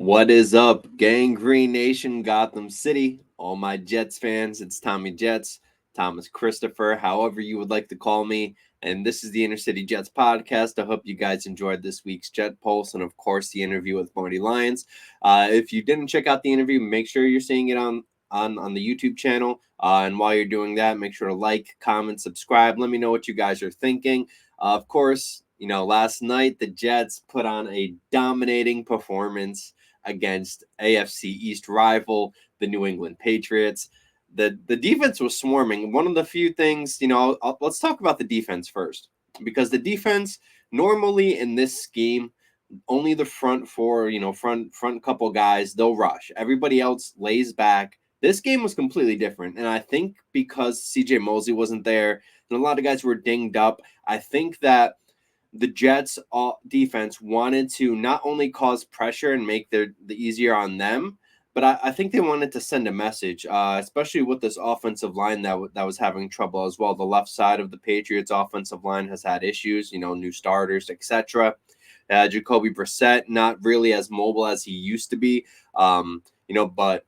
What is up, Gangrene Nation, Gotham City? All my Jets fans, it's Tommy Jets, Thomas Christopher, however you would like to call me. And this is the Inner City Jets podcast. I hope you guys enjoyed this week's Jet Pulse and, of course, the interview with Marty Lyons. If you didn't check out the interview, make sure you're seeing it on the YouTube channel. And while you're doing that, make sure to like, comment, subscribe. Let me know what you guys are thinking. Of course, last night the Jets put on a dominating performance against AFC East rival, the New England Patriots. The defense was swarming. One of the few things, let's talk about the defense first, because the defense normally in this scheme, only the front four, front couple guys, they'll rush. Everybody else lays back. This game was completely different. And I think because CJ Mosley wasn't there and a lot of guys were dinged up, I think that the Jets defense wanted to not only cause pressure and make the easier on them, but I think they wanted to send a message, especially with this offensive line that was having trouble as well. The left side of the Patriots offensive line has had issues, new starters, etc. Jacoby Brissett, not really as mobile as he used to be, but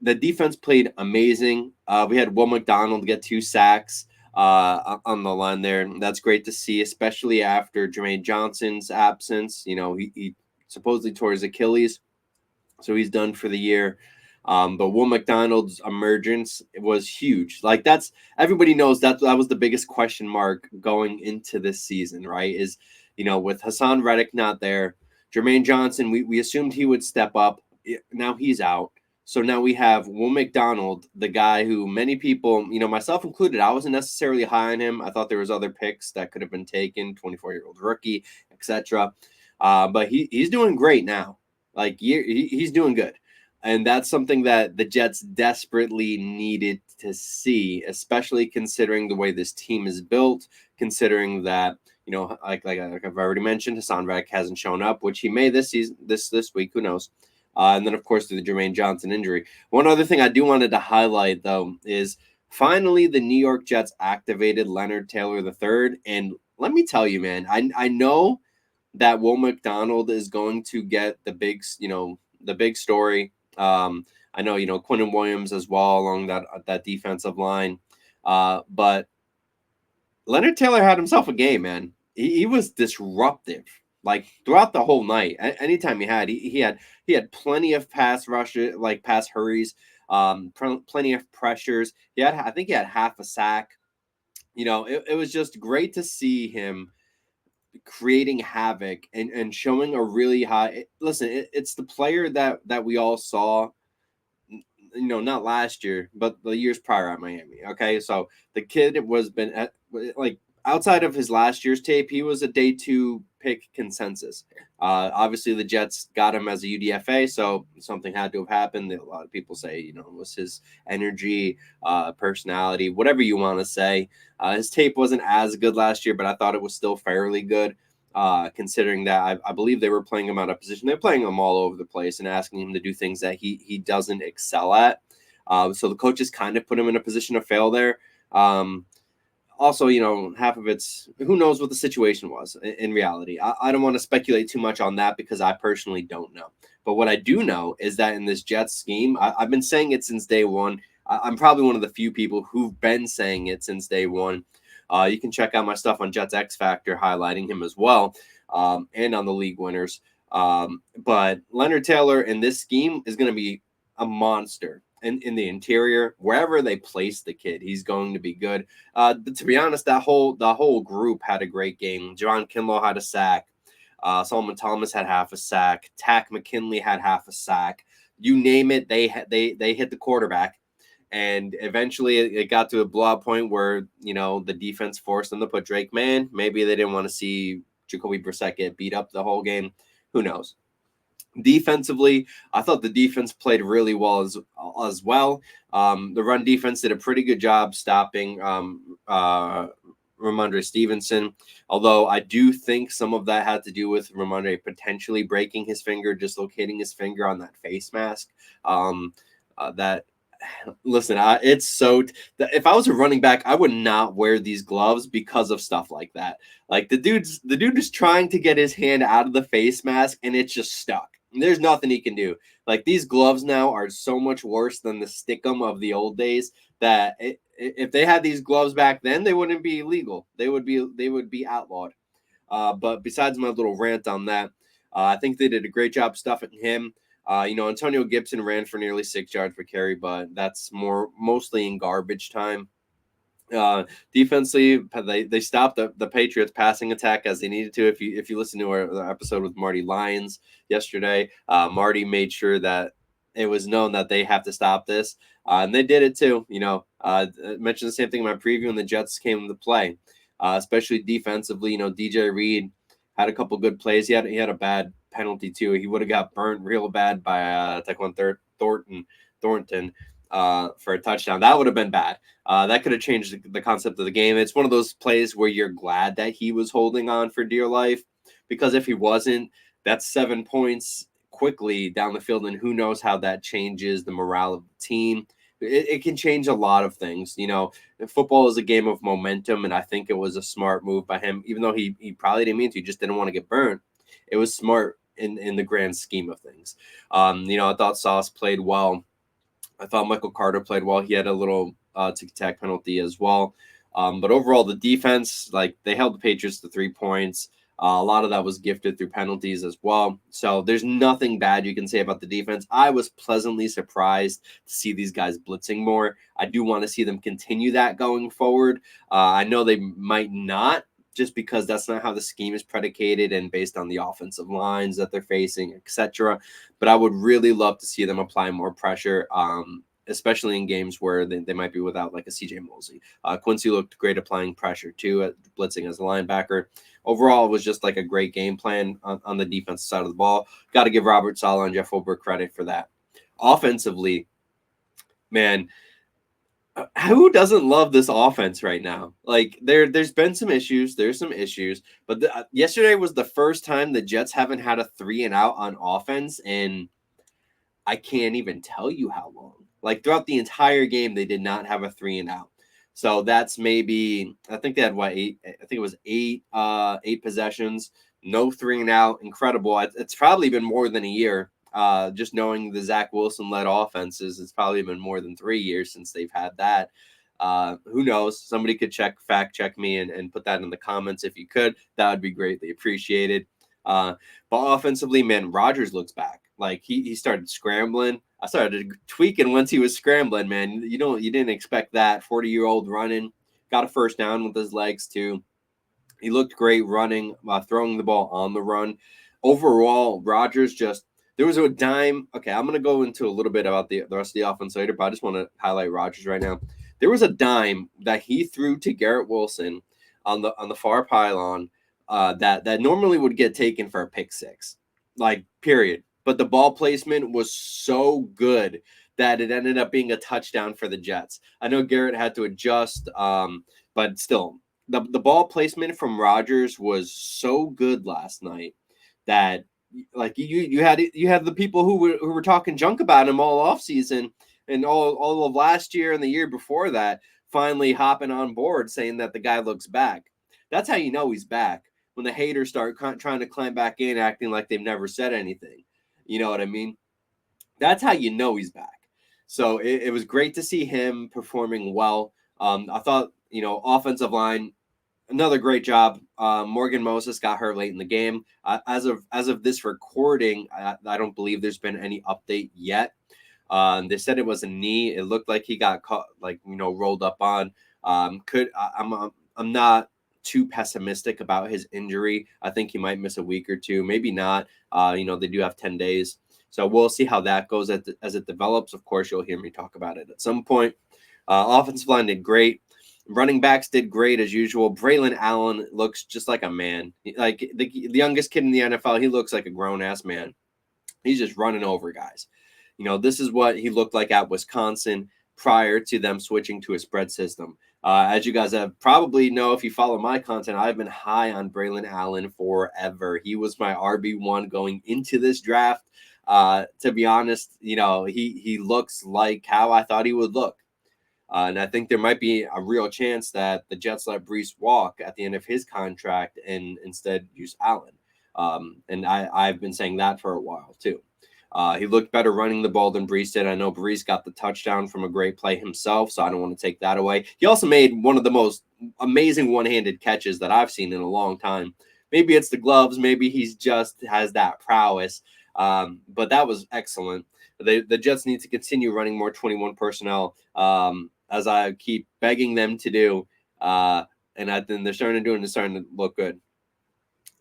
the defense played amazing. We had Will McDonald get 2 sacks on the line there. That's great to see, especially after Jermaine Johnson's absence. He supposedly tore his Achilles, so he's done for the year. But Will McDonald's emergence was huge. Like, that's, everybody knows that was the biggest question mark going into this season, right? Is, with Hassan Reddick not there, Jermaine Johnson, we assumed he would step up. Now he's out. So now we have Will McDonald, the guy who many people, myself included, I wasn't necessarily high on him. I thought there was other picks that could have been taken, 24-year-old rookie, etc. But he's doing great now. Like, he's doing good. And that's something that the Jets desperately needed to see, especially considering the way this team is built, considering that, like I've already mentioned, Hassan Reddick hasn't shown up, which he may this season, this week, who knows. And then, of course, the Jermaine Johnson injury. One other thing I do wanted to highlight, though, is finally the New York Jets activated Leonard Taylor III. And let me tell you, man, I know that Will McDonald is going to get the big story. I know, Quinnen Williams as well along that defensive line. But Leonard Taylor had himself a game, man. He was disruptive. Like, throughout the whole night, anytime he had plenty of pass rushes, like pass hurries, plenty of pressures. I think he had half a sack. It was just great to see him creating havoc and showing a really high. Listen, it's the player that we all saw. Not last year, but the years prior at Miami. Okay, so the kid outside of his last year's tape, he was a day 2 pick consensus. Obviously, the Jets got him as a UDFA, so something had to have happened. A lot of people say, it was his energy, personality, whatever you want to say. His tape wasn't as good last year, but I thought it was still fairly good, considering that I believe they were playing him out of position. They're playing him all over the place and asking him to do things that he doesn't excel at. So the coaches kind of put him in a position to fail there. Also, half of it's who knows what the situation was in reality. I don't want to speculate too much on that because I personally don't know. But what I do know is that in this Jets scheme, I've been saying it since day one. I'm probably one of the few people who've been saying it since day one. You can check out my stuff on JetsXFactor highlighting him as well, and on the league winners. But Leonard Taylor in this scheme is going to be a monster. In the interior, wherever they place the kid, he's going to be good. To be honest, the whole group had a great game. Javon Kinlaw had a sack. Solomon Thomas had half a sack. Tack McKinley had half a sack. You name it, they hit the quarterback. And eventually it got to a blowout point where, the defense forced them to put Drake man. Maybe they didn't want to see Jacoby Brissett get beat up the whole game. Who knows? Defensively, I thought the defense played really well as well. The run defense did a pretty good job stopping Ramondre Stevenson, although I do think some of that had to do with Ramondre potentially breaking his finger, dislocating his finger on that face mask. Listen, it's so. If I was a running back, I would not wear these gloves because of stuff like that. Like the dude is trying to get his hand out of the face mask, and it's just stuck. There's nothing he can do. Like, these gloves now are so much worse than the stickum of the old days that if they had these gloves back then, they wouldn't be illegal. They would be outlawed. But besides my little rant on that, I think they did a great job stuffing him. Antonio Gibson ran for nearly 6 yards per carry, but that's mostly in garbage time. Defensively, they stopped the Patriots passing attack as they needed to. If you listen to our episode with Marty Lyons yesterday, Marty made sure that it was known that they have to stop this, and they did it too. I mentioned the same thing in my preview when the Jets came into play, especially defensively. DJ Reed had a couple good plays. He had a bad penalty too. He would have got burnt real bad by Tyquan Thornton for a touchdown. That would have been bad. That could have changed the concept of the game. It's one of those plays where you're glad that he was holding on for dear life, because if he wasn't, that's 7 points quickly down the field, and who knows how that changes the morale of the team. It can change a lot of things. Football is a game of momentum, and I think it was a smart move by him, even though he probably didn't mean to. He just didn't want to get burnt. It was smart in the grand scheme of things. I thought Sauce played well. I thought Michael Carter played well. He had a little tick-tack penalty as well. But overall, the defense, they held the Patriots to 3 points. A lot of that was gifted through penalties as well. So there's nothing bad you can say about the defense. I was pleasantly surprised to see these guys blitzing more. I do want to see them continue that going forward. I know they might not, just because that's not how the scheme is predicated and based on the offensive lines that they're facing, etc. But I would really love to see them apply more pressure, especially in games where they might be without like a CJ Mosley. Quincy looked great applying pressure too, at blitzing as a linebacker. Overall, it was just like a great game plan on the defensive side of the ball. Got to give Robert Saleh and Jeff Wilbur credit for that. Offensively, man, who doesn't love this offense right now? There's been some issues. There's some issues, but yesterday was the first time the Jets haven't had a 3-and-out on offense, and I can't even tell you how long. Throughout the entire game, they did not have a 3-and-out. So that's maybe, I think they had eight. I think it was eight possessions, no 3-and-out. Incredible. It's probably been more than a year. Just knowing the Zach Wilson-led offenses, it's probably been more than 3 years since they've had that. Who knows? Somebody could fact check me and put that in the comments if you could. That would be greatly appreciated. But offensively, man, Rodgers looks back. He started scrambling. I started tweaking once he was scrambling, man. You didn't expect that. 40-year-old running, got a first down with his legs too. He looked great running, throwing the ball on the run. Overall, Rodgers there was a dime. Okay, I'm going to go into a little bit about the rest of the offense later, but I just want to highlight Rodgers right now. There was a dime that he threw to Garrett Wilson on the far pylon that normally would get taken for a pick six, period. But the ball placement was so good that it ended up being a touchdown for the Jets. I know Garrett had to adjust, but still, the ball placement from Rodgers was so good last night that you had the people who were talking junk about him all offseason and all of last year and the year before that finally hopping on board saying that the guy looks back. That's how you know he's back, when the haters start trying to climb back in, acting like they've never said anything. You know what I mean? That's how you know he's back. So it was great to see him performing well. I thought, offensive line, another great job. Morgan Moses got hurt late in the game. As of this recording, I don't believe there's been any update yet. They said it was a knee. It looked like he got caught, rolled up on. I'm not too pessimistic about his injury. I think he might miss a week or two, maybe not. They do have 10 days. So we'll see how that goes as it develops. Of course, you'll hear me talk about it at some point. Offensive line did great. Running backs did great as usual. Braylon Allen looks just like a man. Like the youngest kid in the NFL, he looks like a grown-ass man. He's just running over guys. This is what he looked like at Wisconsin prior to them switching to a spread system. As you guys have probably know, if you follow my content, I've been high on Braylon Allen forever. He was my RB1 going into this draft. To be honest, he looks like how I thought he would look. And I think there might be a real chance that the Jets let Breece walk at the end of his contract and instead use Allen. And I've been saying that for a while too. He looked better running the ball than Brees did. I know Brees got the touchdown from a great play himself, so I don't want to take that away. He also made one of the most amazing one-handed catches that I've seen in a long time. Maybe it's the gloves. Maybe he's just has that prowess. But that was excellent. The Jets need to continue running more 21 personnel, as I keep begging them to do. And then they're starting to do it, and it's starting to look good.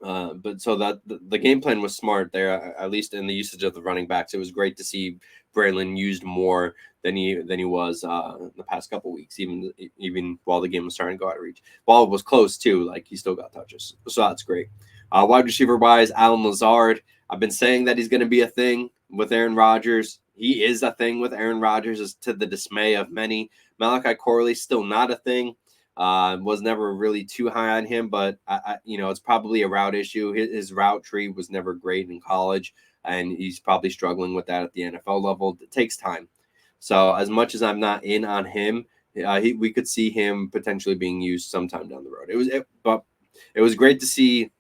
But so that the game plan was smart there, at least in the usage of the running backs. It was great to see Braylon used more than he was the past couple weeks, even while the game was starting to go out of reach. While it was close too, like he still got touches, so that's great. Wide receiver wise, Allen Lazard. I've been saying that he's going to be a thing with Aaron Rodgers. He is a thing with Aaron Rodgers, to the dismay of many. Malachi Corley still not a thing. Was never really too high on him, but it's probably a route issue. His route tree was never great in college, and he's probably struggling with that at the NFL level. It takes time. So as much as I'm not in on him, we could see him potentially being used sometime down the road. But it was great to see,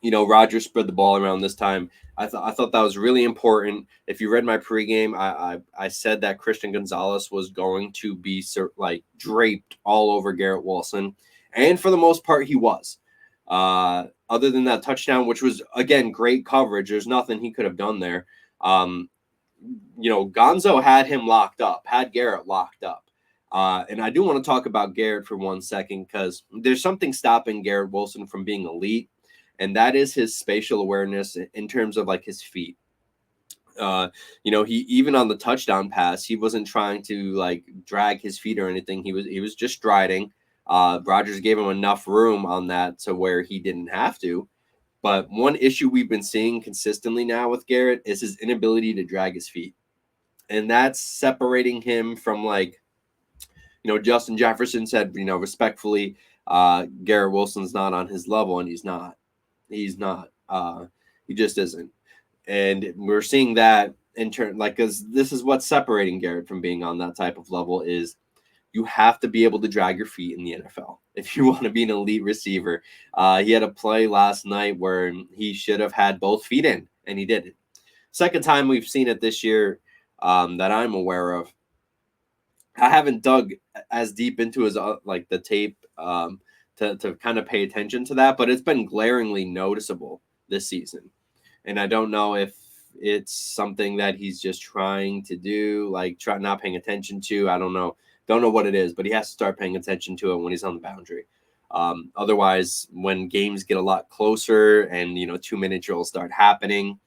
Rodgers spread the ball around this time. I thought that was really important. If you read my pregame, I said that Christian Gonzalez was going to be draped all over Garrett Wilson, and for the most part, he was. Other than that touchdown, which was again great coverage, there's nothing he could have done there. Gonzo had Garrett locked up. And I do want to talk about Garrett for 1 second, because there's something stopping Garrett Wilson from being elite. And that is his spatial awareness in terms of his feet. He even on the touchdown pass, he wasn't trying to drag his feet or anything. He was just striding. Rodgers gave him enough room on that to where he didn't have to. But one issue we've been seeing consistently now with Garrett is his inability to drag his feet. And that's separating him from Justin Jefferson said, respectfully, Garrett Wilson's not on his level, and he's not. He's not. He just isn't. And we're seeing that in turn, because this is what's separating Garrett from being on that type of level is you have to be able to drag your feet in the NFL if you want to be an elite receiver. He had a play last night where he should have had both feet in, and he didn't. Second time we've seen it this year that I'm aware of. I haven't dug as deep into his the tape to kind of pay attention to that, but it's been glaringly noticeable this season. And I don't know if it's something that he's just trying to do, not paying attention to. I don't know what it is, but he has to start paying attention to it when he's on the boundary. Otherwise, when games get a lot closer and 2-minute drills start happening,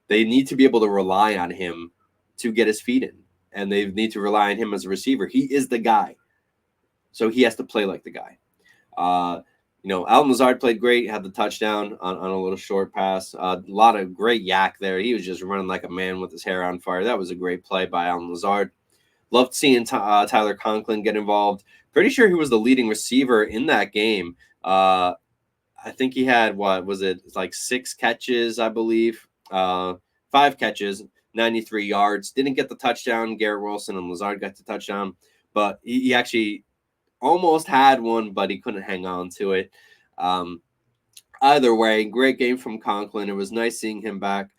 they need to be able to rely on him to get his feet in, and they need to rely on him as a receiver. He is the guy, so he has to play like the guy. Allen Lazard played great, had the touchdown on a little short pass. A lot of great yak there. He was just running like a man with his hair on fire. That was a great play by Allen Lazard. Loved seeing Tyler Conklin get involved. Pretty sure he was the leading receiver in that game. I think he had, 6 catches, I believe. 5 catches, 93 yards. Didn't get the touchdown. Garrett Wilson and Lazard got the touchdown. But he actually almost had one, but he couldn't hang on to it. Either way, great game from Conklin. It was nice seeing him back.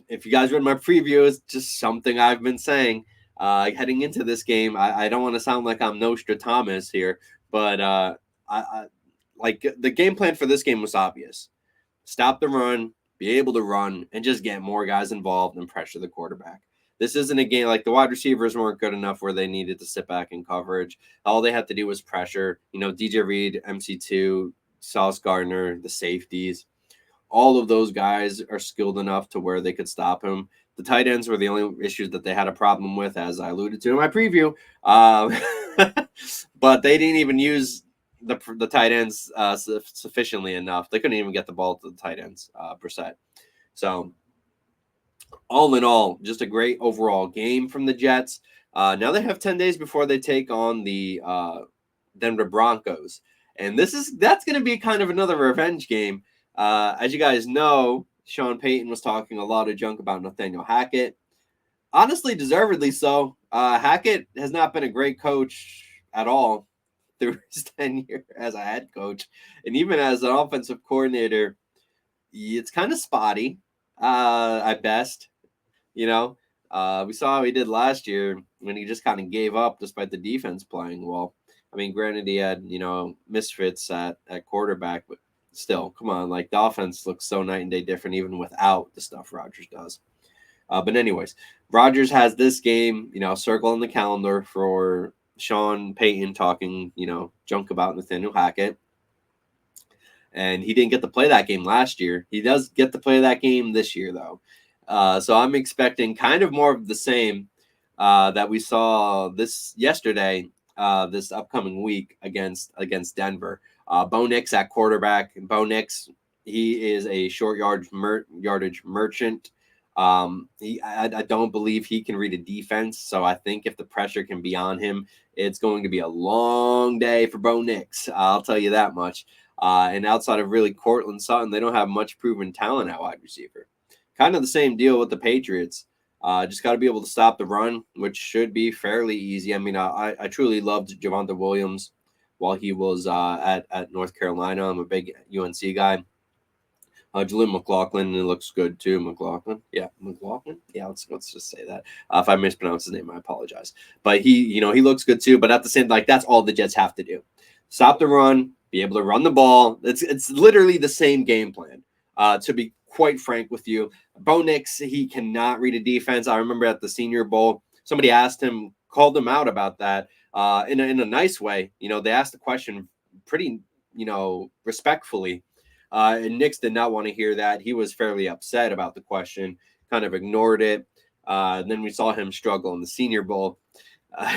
If you guys read my preview, it's just something I've been saying heading into this game. I don't want to sound like I'm Nostradamus here, but the game plan for this game was obvious. Stop the run, be able to run, and just get more guys involved and pressure the quarterback. This isn't a game the wide receivers weren't good enough where they needed to sit back in coverage. All they had to do was pressure. DJ Reed, MC2, Sauce Gardner, the safeties. All of those guys are skilled enough to where they could stop him. The tight ends were the only issues that they had a problem with, as I alluded to in my preview. But they didn't even use the tight ends sufficiently enough. They couldn't even get the ball to the tight ends per se. So all in all, just a great overall game from the Jets. Now they have 10 days before they take on the Denver Broncos. And that's going to be kind of another revenge game. As you guys know, Sean Payton was talking a lot of junk about Nathaniel Hackett. Honestly, deservedly so. Hackett has not been a great coach at all through his tenure as a head coach. And even as an offensive coordinator, it's kind of spotty, at best. You know, we saw how he did last year when he just kind of gave up despite the defense playing well. I mean, granted, he had, misfits at quarterback, but still, come on. Like, the offense looks so night and day different even without the stuff Rodgers does. But anyways, Rodgers has this game, circle on the calendar for Sean Payton talking, junk about Nathaniel Hackett. And he didn't get to play that game last year. He does get to play that game this year, though. So I'm expecting kind of more of the same that we saw yesterday, this upcoming week against Denver. Bo Nix at quarterback. Bo Nix, he is a short yardage merchant. I don't believe he can read a defense, so I think if the pressure can be on him, it's going to be a long day for Bo Nix. I'll tell you that much. And outside of really Cortland Sutton, they don't have much proven talent at wide receiver. Kind of the same deal with the Patriots. Just got to be able to stop the run, which should be fairly easy. I mean, I truly loved Javonte Williams while he was at North Carolina. I'm a big UNC guy. Jaleel McLaughlin, it looks good too. McLaughlin. Yeah, let's just say that. If I mispronounce his name, I apologize. But he looks good too. But at the same, that's all the Jets have to do: stop the run, be able to run the ball. It's literally the same game plan. To be quite frank with you, Bo Nix, he cannot read a defense. I remember at the Senior Bowl, somebody called him out about that in a nice way. They asked the question pretty, respectfully. And Nix did not want to hear that. He was fairly upset about the question, kind of ignored it. And then we saw him struggle in the Senior Bowl.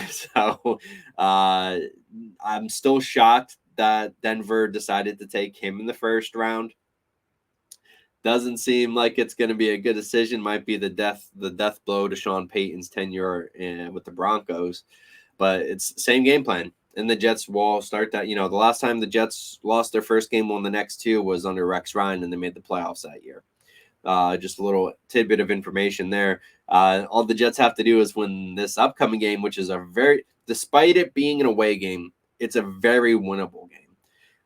So I'm still shocked that Denver decided to take him in the first round. Doesn't seem like it's going to be a good decision. Might be the death blow to Sean Payton's tenure with the Broncos. But it's the same game plan. And the Jets will start that. The last time the Jets lost their first game, won the next two, was under Rex Ryan, and they made the playoffs that year. Just a little tidbit of information there. All the Jets have to do is win this upcoming game, which is despite it being an away game, it's a very winnable game.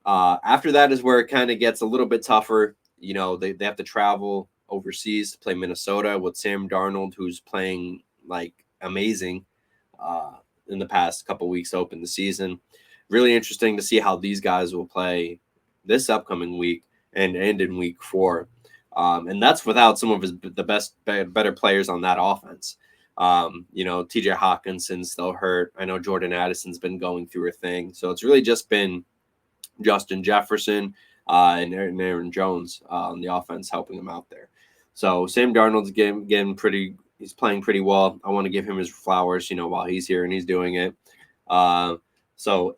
After that is where it kind of gets a little bit tougher. They have to travel overseas to play Minnesota with Sam Darnold, who's playing like amazing in the past couple weeks to open the season. Really interesting to see how these guys will play this upcoming week and in week 4. And that's without some of the better players on that offense. TJ Hawkinson's still hurt. I know Jordan Addison's been going through a thing. So it's really just been Justin Jefferson and Aaron Jones on the offense helping him out there. So Sam Darnold's he's playing pretty well. I want to give him his flowers, while he's here and he's doing it. So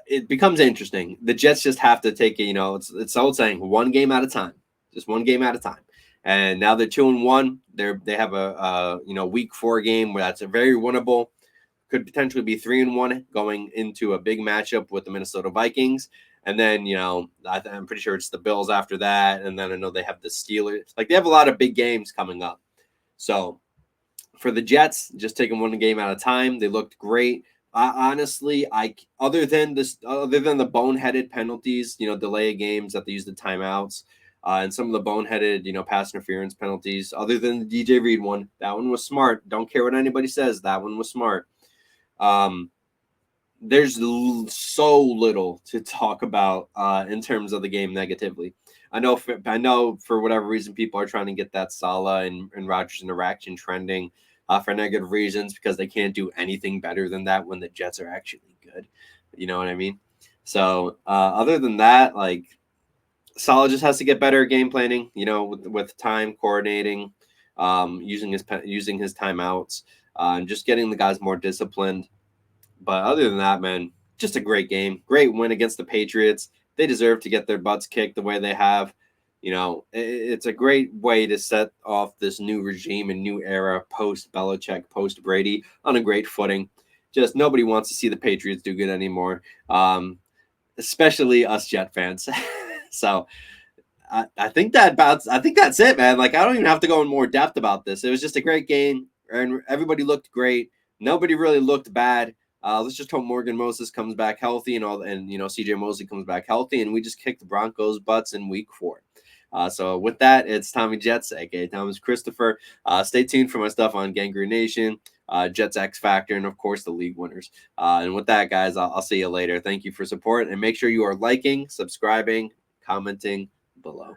it becomes interesting. The Jets just have to take it, it's old saying, one game at a time, just one game at a time. And now they're 2-1. They have a week 4 game where that's a very winnable. Could potentially be 3-1 going into a big matchup with the Minnesota Vikings. And then, I'm pretty sure it's the Bills after that. And then I know they have the Steelers. Like, they have a lot of big games coming up. So for the Jets, just taking one game at a time, they looked great. Honestly, other than the boneheaded penalties, delay games that they use the timeouts, and some of the boneheaded, pass interference penalties, other than the DJ Reed one, that one was smart. Don't care what anybody says. That one was smart. There's so little to talk about in terms of the game negatively. I know for whatever reason people are trying to get that Salah and Rodgers interaction trending for negative reasons because they can't do anything better than that when the Jets are actually good. You know what I mean? So other than that, like, Salah just has to get better at game planning. With time coordinating, using his timeouts, and just getting the guys more disciplined. But other than that, man, just a great game. Great win against the Patriots. They deserve to get their butts kicked the way they have. It's a great way to set off this new regime and new era post-Belichick, post-Brady on a great footing. Just nobody wants to see the Patriots do good anymore, especially us Jet fans. So I think that's it, man. Like, I don't even have to go in more depth about this. It was just a great game, and everybody looked great. Nobody really looked bad. Let's just hope Morgan Moses comes back healthy and CJ Mosley comes back healthy, and we just kick the Broncos' butts in week 4. So with that, it's Tommy Jets, aka Thomas Christopher. Stay tuned for my stuff on Gangrene Nation, JetsXFactor, and of course the league winners. And with that, guys, I'll see you later. Thank you for support, and make sure you are liking, subscribing, commenting below.